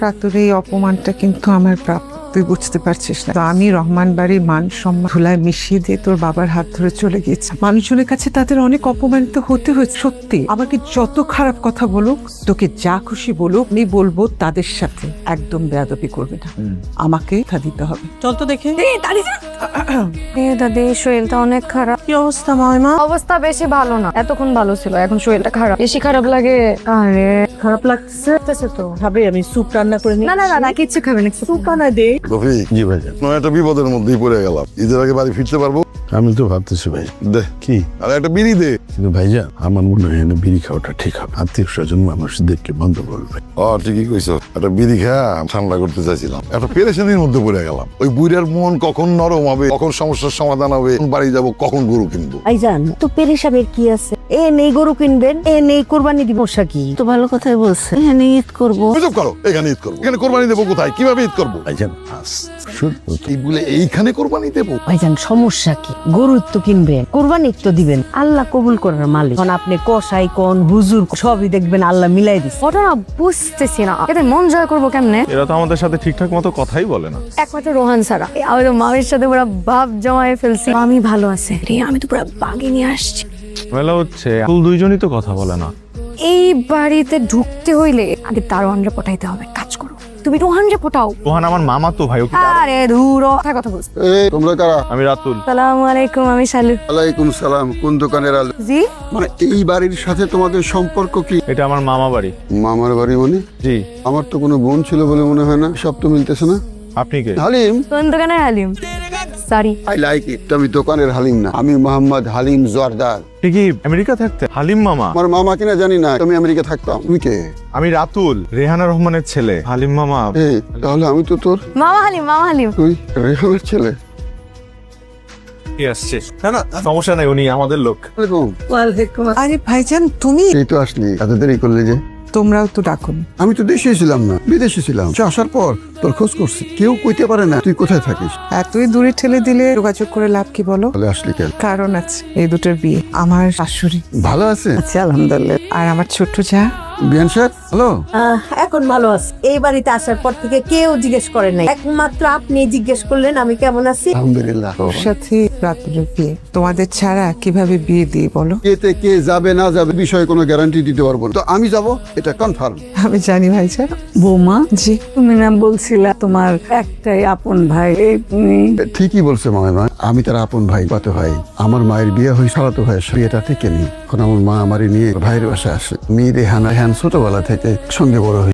রাতুর এই অপমানটা কিন্তু আমার প্রাপ্য, তুই বুঝতে পারছিস না। তো আমি রহমান বাড়ির মান সম্মান ধুলায় মিশিয়ে দিয়ে তোর বাবার হাত ধরে চলে গিয়েছি। মানুষজনের কাছে তাদের অনেক অপমানিত হতে হয়েছে, সত্যি। আমাকে যত খারাপ কথা বলুক, তোকে যা খুশি বলুক, আমি বলবো তাদের সাথে একদম বেয়াদবি করবে না। আমাকে তা দিতে হবে। চল তো দেখে। দাদি শরীরটা অনেক খারাপ। কি অবস্থা মাইমা? অবস্থা বেশি ভালো না, এতক্ষণ ভালো ছিল, এখন শরীরটা খারাপ, বেশি খারাপ লাগে। আরে খারাপ লাগতেছে তো খাবে? আমি স্যুপ রান্না করে নিই। না না না না, কিচ্ছু খাবে না। স্যুপ বানায় দে। রফিক, জি ভাইজান, কোনো একটা বিপদের মধ্যেই পড়ে গেলাম। ঈদের আগে বাড়ি ফিরতে পারবো? আমি তো ভাবতেছি ভাই, দে কি আর একটা বিড়ি দে। কিন্তু ভাইজান আমার মনে হয় না বিড়ি খাওয়াটা ঠিক হবে। আত্মীয় স্বজন মানুষদেরকে বন্ধ করবে। ঠিকই কইছো, একটা বিড়ি খেয়া ঠান্ডা করতে চাইছিলাম, একটা পেরেশানির মধ্যে পড়ে গেলাম। ওই বুড়ার মন কখন নরম হবে, কখন সমস্যার সমাধান হবে, কখন বাড়ি যাব, কখন গরু কিনবো। আইজান তো পেরেশাবের কি আছে? এ নেই গরু কিনবেন, এ নেই কোরবানি দিব, কি তো ভালো কথাই বলছে। এখানে ঈদ করবো। গুজব করো, এখানে ঈদ করবো। এখানে কোরবানি দেবো কোথায়, কিভাবে ঈদ করবো? ভাইজান এই বলে এইখানে কোরবানি দেবো? ভাইজান সমস্যা কি? গরু তো কিনবেন, কোরবানি তো দিবেন, আল্লাহ কবুল করার মালিক। এখন আপনি কসাই কোন হুজুর সবই দেখবেন আল্লাহ মিলাই দিচ্ছে। ঘটনা বুঝতেছি না, এদের মন জয় করবো কেমনে? এরা তো আমাদের সাথে ঠিকঠাক মতো কথাই বলে না। একমাত্র রোহান ছাড়া। আমি তো মামির সাথে পুরো ভাব জমায়ে ফেলছি। আমি ভালো আছে রে, আমি তো পুরো বাগে নিয়ে আসছি। ঝামেলা হচ্ছে ফুল দুইজনই তো কথা বলে না। এই বাড়িতে ঢুকতে হইলে আগে দারোয়ানরে পটাইতে হবে। কাজ করো, তুমি রোহানরে পটাও। রোহান আমার মামা তো ভাই, ওকে আরে ধুরো কথা বলছি। এই তোমরা কারা? আমি রাতুল। সালামু আলাইকুম, আমি শালু। ওয়ালাইকুম সালাম। কোন দোকানের আলু? জি মানে এই বাড়ির সাথে তোমাদের সম্পর্ক কি? এটা আমার মামা বাড়ি। মামার বাড়ি মানে? জি। আমার তো কোনো বোন ছিল বলে মনে হয় না, সব তো মিলতেছে না। আপনি কে? হালিম। কোন দোকানের haleem? Sorry, I like it. আমি দোকানের হালিম না, আমি মোহাম্মদ হালিম জোয়ারদার। ঠিকই আমেরিকা থাকতে হালিম মামা। আমার মামা কিনা জানি না, আমি আমেরিকা থাকতাম। তুমি কে? আমি রাতুল, রেহানা রহমানের ছেলে। হালিম মামা। এই তাহলে আমি তো তোর, মামা হালিম, মামা হালিম। তুই রেহানের ছেলে। কে আসছে? না না সমস্যা নাই, উনি আমাদের লোক। ওয়ালাইকুম। আরে ভাইজান, তুমি এই তো আসলি, এত দেরি করলে যে? তোমরাও তো ডাকুন। আমি তো দেশে ছিলাম না, বিদেশে ছিলাম। আসার পর তোর খোঁজ করছি, কেউ কইতে পারে না তুই কোথায় থাকিস। এতই দূরে ঠেলে দিলে যোগাযোগ করে লাভ কি বলো? তাহলে আসলি কেন? কারণ আছে, এই দুটোর বিয়ে। আমার শাশুড়ি ভালো আছে? আচ্ছা আলহামদুলিল্লাহ। আর আমার ছোট্ট যা। বিয়ান সাহেব হ্যালো। এখন ভালো আছে। এই বাড়িতে আসার পর থেকে কেউ জিজ্ঞেস করে নাই, একমাত্র আপনি জিজ্ঞেস করলেন আমি কেমন আছি। আলহামদুলিল্লাহ। ওর সাথে রাতুলের বিয়ে। তোমাদের ছাড়া কিভাবে বিয়ে দিই বলো? এতে কে যাবে না যাবে বিষয়ে কোনো গ্যারান্টি দিতে পারবো না। তো আমি যাব, এটা কনফার্ম। আমি জানি ভাইজান। বৌমা, জি। তুমি না বলছিলা তোমার একটাই আপন ভাই, এই তুমি। ঠিকই বলছে মামা, আমি তার আপন ভাই, কত ভাই। আমার মায়ের বিয়ে হয়ে সালাতো ভাইয়ের বিয়েটা থেকে নি। এখন আমার মা আমারই নিয়ে ভাইয়ের বাসায় আসে। মেয়ে রেহান ছোটবেলা থেকে সঙ্গে বড় হয়েছে।